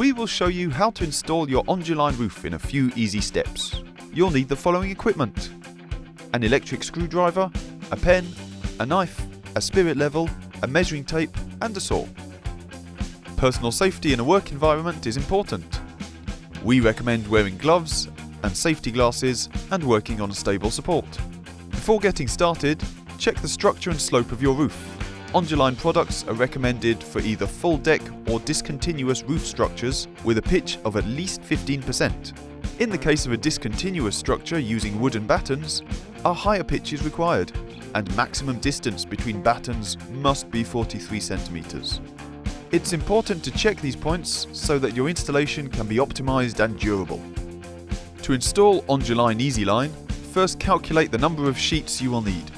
We will show you how to install your ONDULINE roof in a few easy steps. You'll need the following equipment: an electric screwdriver, a pen, a knife, a spirit level, a measuring tape and a saw. Personal safety in a work environment is important. We recommend wearing gloves and safety glasses and working on a stable support. Before getting started, check the structure and slope of your roof. ONDULINE products are recommended for either full deck or discontinuous roof structures with a pitch of at least 15%. In the case of a discontinuous structure using wooden battens, a higher pitch is required, and maximum distance between battens must be 43 centimeters. It's important to check these points so that your installation can be optimized and durable. To install ONDULINE EASYLINE, first calculate the number of sheets you will need.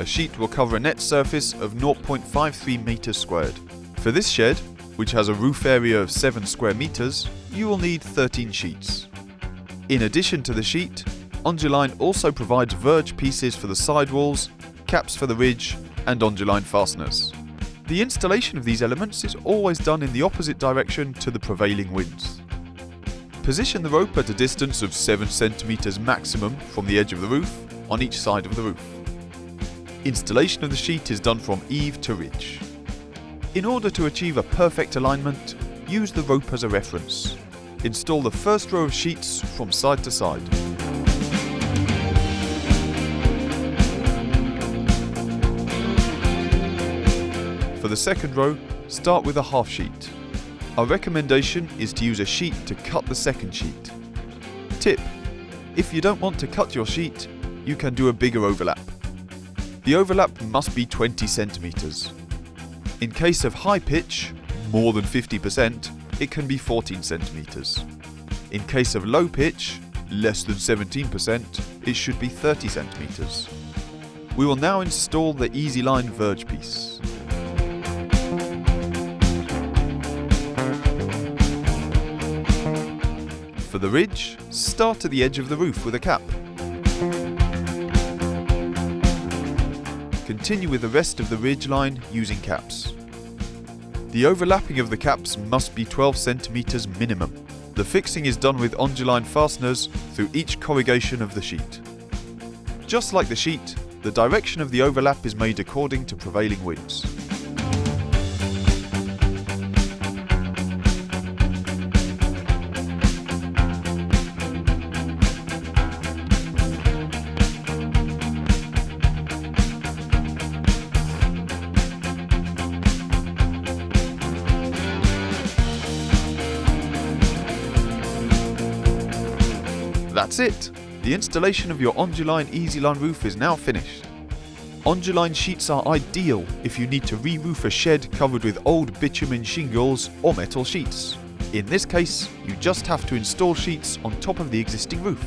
A sheet will cover a net surface of 0.53 meters squared. For this shed, which has a roof area of 7 square meters, you will need 13 sheets. In addition to the sheet, ONDULINE also provides verge pieces for the sidewalls, caps for the ridge, and ONDULINE fasteners. The installation of these elements is always done in the opposite direction to the prevailing winds. Position the rope at a distance of 7 centimeters maximum from the edge of the roof on each side of the roof. Installation of the sheet is done from eave to ridge. In order to achieve a perfect alignment, use the rope as a reference. Install the first row of sheets from side to side. For the second row, start with a half sheet. Our recommendation is to use a sheet to cut the second sheet. Tip: if you don't want to cut your sheet, you can do a bigger overlap. The overlap must be 20 centimeters. In case of high pitch, more than 50%, it can be 14 centimeters. In case of low pitch, less than 17%, it should be 30 centimeters. We will now install the EASYLINE verge piece. For the ridge, start at the edge of the roof with a cap. Continue with the rest of the ridge line using caps. The overlapping of the caps must be 12 centimeters minimum. The fixing is done with ONDULINE fasteners through each corrugation of the sheet. Just like the sheet, the direction of the overlap is made according to prevailing winds. That's it! The installation of your ONDULINE EASYLINE roof is now finished. ONDULINE sheets are ideal if you need to re-roof a shed covered with old bitumen shingles or metal sheets. In this case, you just have to install sheets on top of the existing roof.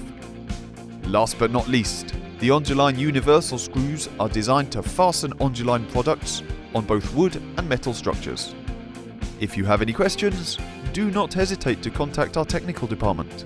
Last but not least, the ONDULINE universal screws are designed to fasten ONDULINE products on both wood and metal structures. If you have any questions, do not hesitate to contact our technical department.